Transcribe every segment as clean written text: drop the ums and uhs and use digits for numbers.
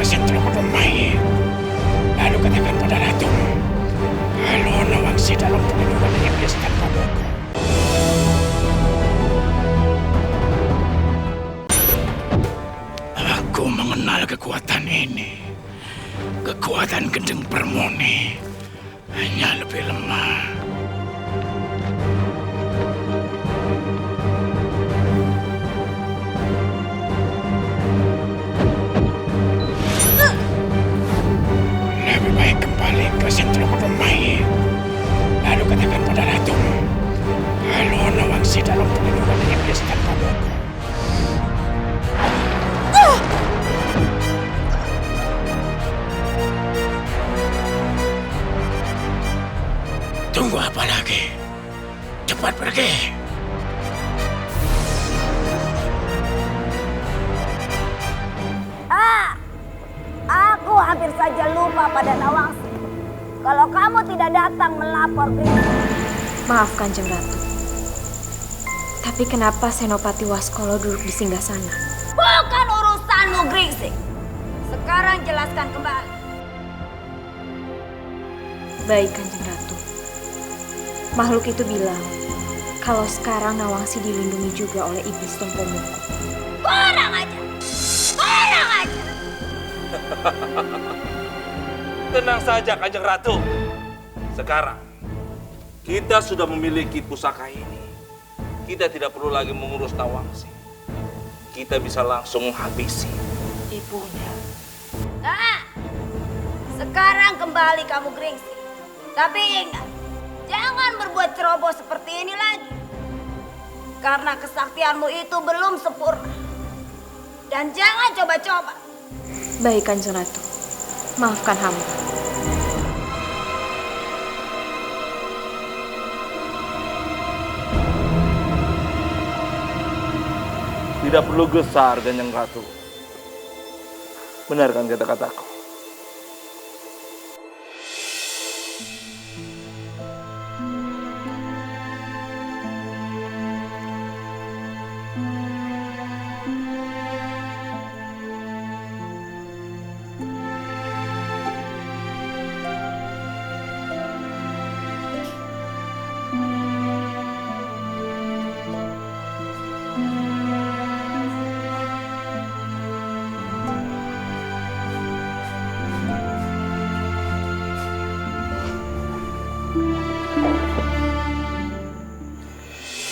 ke sentro Kedumai. Lalu katakan pada ratu, kalau Nawangsi dalam perlindungan iblis tanpa muka. Aku mengenal kekuatan ini. Kekuatan Gendeng Permoni hanya lebih lemah. Lebih baik kembali ke sentro Kedumai. Lalu katakan pada ratu, kalau Nawangsi dalam perlindungan iblis tanpa muka. Tunggu apa lagi? Cepat pergi. Aku hampir saja lupa pada Nawangsi. Kalau kamu tidak datang melapor Gringsing. Maaf Kanjeng Ratu. Tapi kenapa Senopati Waskolo duduk di singgasana? Bukan urusanmu, Gringsing. Sekarang jelaskan kembali. Baik Kanjeng Ratu. Makhluk itu bilang kalau sekarang Nawangsi dilindungi juga oleh iblis Tompomuku. Kurang aja. Kurang aja. Tenang saja Kanjeng Ratu. Sekarang kita sudah memiliki pusaka ini. Kita tidak perlu lagi mengurus Nawangsi. Kita bisa langsung menghabisi ibunya. Sekarang kembali kamu Gringsing. Tapi ingat, jangan berbuat ceroboh seperti ini lagi. Karena kesaktianmu itu belum sempurna. Dan jangan coba-coba. Baik Kanjeng Ratu. Maafkan hamba. Tidak perlu gesar, Kanjeng Ratu. Benar kan kata-kataku?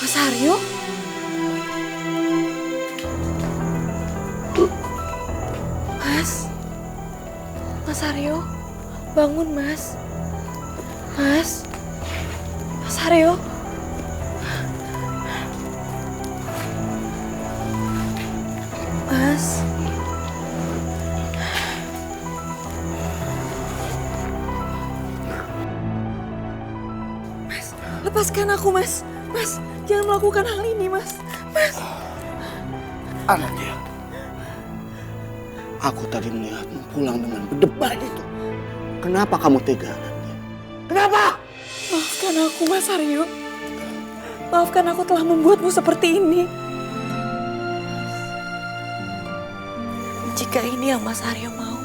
Mas Aryo? Mas Aryo? Bangun Mas. Mas Aryo? Mas. Lepaskan aku, Mas. Mas, jangan melakukan hal ini, Mas. Mas. Anandya, aku tadi melihatmu pulang dengan berdebar itu. Kenapa kamu tega, Anandya? Kenapa? Maafkan aku, Mas Aryo. Maafkan aku telah membuatmu seperti ini. Jika ini yang Mas Aryo mau.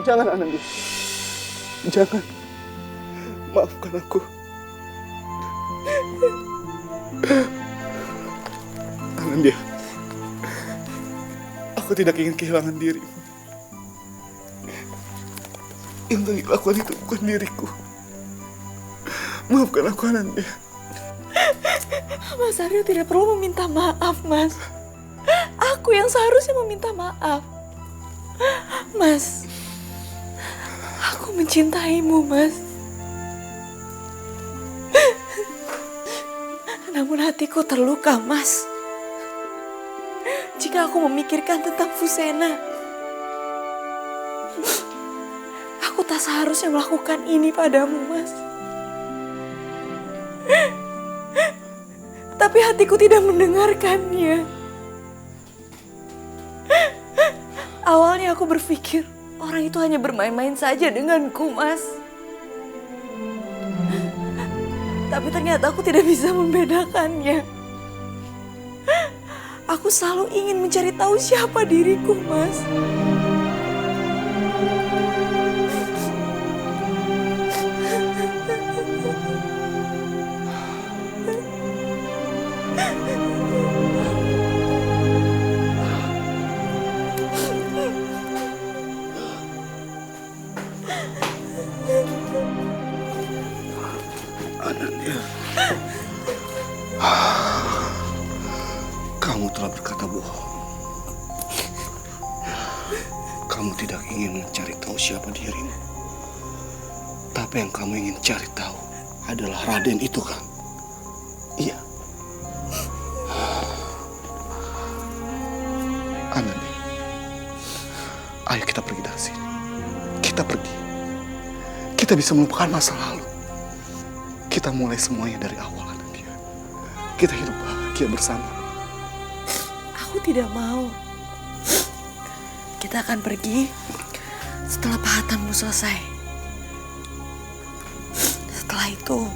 Jangan, Anandya. Jangan. Maafkan aku. Anandya, aku tidak ingin kehilangan dirimu. Yang tadi lakukan itu bukan diriku. Maafkan aku, Anandya. Mas Aryo tidak perlu meminta maaf, Mas. Aku yang seharusnya meminta maaf. Mas, aku mencintaimu, Mas. Namun hatiku terluka, Mas. Jika aku memikirkan tentang Fusena, aku tak seharusnya melakukan ini padamu, Mas. Tapi hatiku tidak mendengarkannya. Awalnya aku berpikir orang itu hanya bermain-main saja denganku, Mas. Tapi ternyata aku tidak bisa membedakannya. Aku selalu ingin mencari tahu siapa diriku, Mas. Anandya, kamu telah berkata bohong. Kamu tidak ingin mencari tahu siapa dirimu. Tapi yang kamu ingin cari tahu adalah Raden itu kan? Iya. Anandya, ayo kita pergi dari sini. Kita pergi. Kita bisa melupakan masa lalu. Kita mulai semuanya dari awal, Anandya. Kita hidup bahagia bersama. Aku tidak mau. Kita akan pergi setelah pahatanmu selesai. Setelah itu,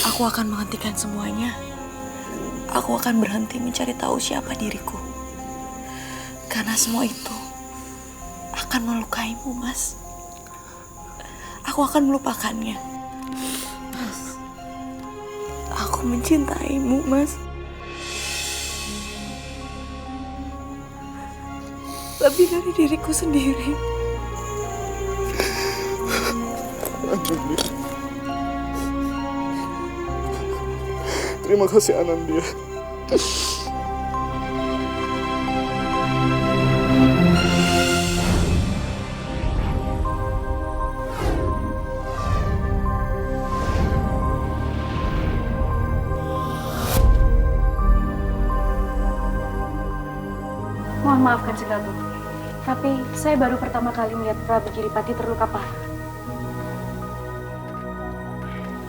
aku akan menghentikan semuanya. Aku akan berhenti mencari tahu siapa diriku. Karena semua itu akan melukaimu, Mas. Aku akan melupakannya. Mas, aku mencintaimu, Mas. Lebih dari diriku sendiri. Anandya. Terima kasih, Anandya. Mohon maaf Kanjeng Ratu, tapi saya baru pertama kali melihat Prabu Giripati terluka parah.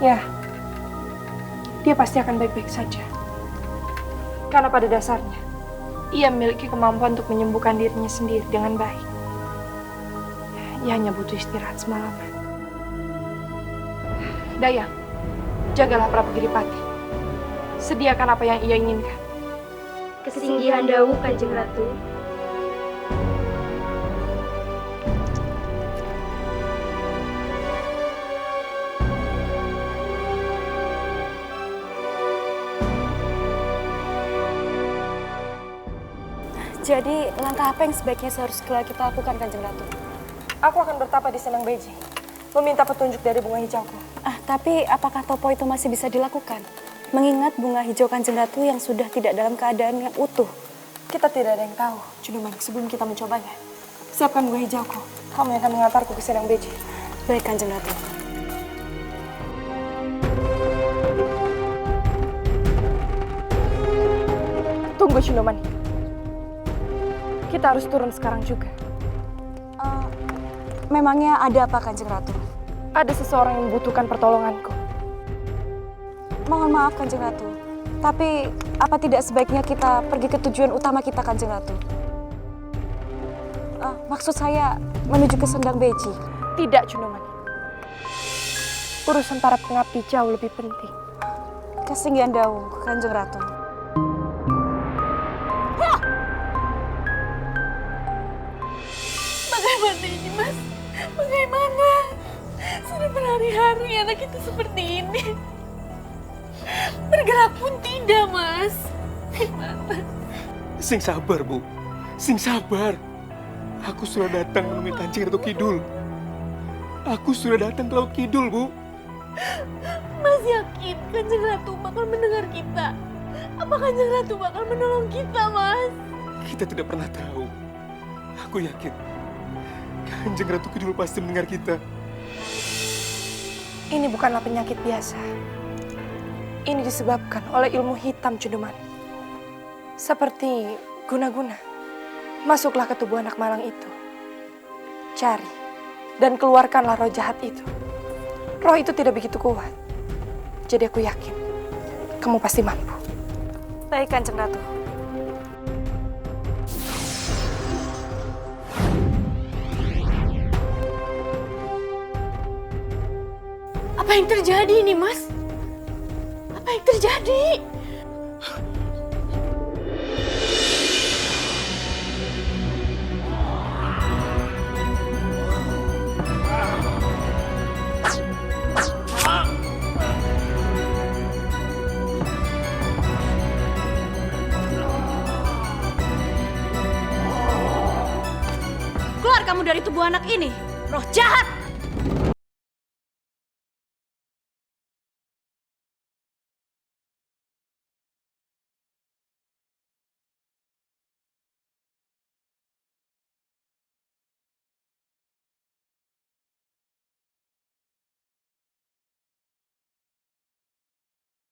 Ya, dia pasti akan baik-baik saja. Karena pada dasarnya, ia memiliki kemampuan untuk menyembuhkan dirinya sendiri dengan baik. Ia hanya butuh istirahat semalaman. Dayang, jagalah Prabu Giripati. Sediakan apa yang ia inginkan. Kesinggihan dawuh Kanjeng Ratu. Jadi, langkah apa yang sebaiknya seharusnya kita lakukan, Kanjeng Ratu? Aku akan bertapa di Senang Beji, meminta petunjuk dari bunga hijauku. Tapi apakah topo itu masih bisa dilakukan? Mengingat bunga hijau Kanjeng Ratu yang sudah tidak dalam keadaan yang utuh. Kita tidak ada yang tahu. Jundumanik, sebelum kita mencobanya, siapkan bunga hijauku. Kamu yang akan mengantarku ke Senang Beji. Baik, Kanjeng Ratu. Tunggu, Jundumanik. Kita harus turun sekarang juga. Memangnya ada apa, Kanjeng Ratu? Ada seseorang yang membutuhkan pertolonganku. Mohon maaf, Kanjeng Ratu. Tapi, apa tidak sebaiknya kita pergi ke tujuan utama kita, Kanjeng Ratu? Maksud saya, menuju ke Sendang Beji. Tidak, Jundumanik. Urusan para pengabdi jauh lebih penting. Kesinggihan dawuh, Kanjeng Ratu. Bagaimana ini, Mas? Bagaimana? Sudah berhari-hari anak itu seperti ini. Bergerak pun tidak, Mas. Gimana? Sing sabar, Bu. Sing sabar. Aku sudah datang menemui Kanjeng Ratu Kidul. Aku sudah datang ke Laut Kidul, Bu. Mas yakin Kanjeng Ratu bakal mendengar kita? Apa Kanjeng Ratu bakal menolong kita, Mas? Kita tidak pernah tahu. Aku yakin Kanjeng Ratu Kidul pasti mendengar kita. Ini bukanlah penyakit biasa. Ini disebabkan oleh ilmu hitam, Jundumanik. Seperti guna-guna. Masuklah ke tubuh anak malang itu. Cari dan keluarkanlah roh jahat itu. Roh itu tidak begitu kuat. Jadi aku yakin kamu pasti mampu. Baik, Kanjeng Ratu. Apa yang terjadi ini, Mas? Apa yang terjadi? Keluar kamu dari tubuh anak ini, roh jahat!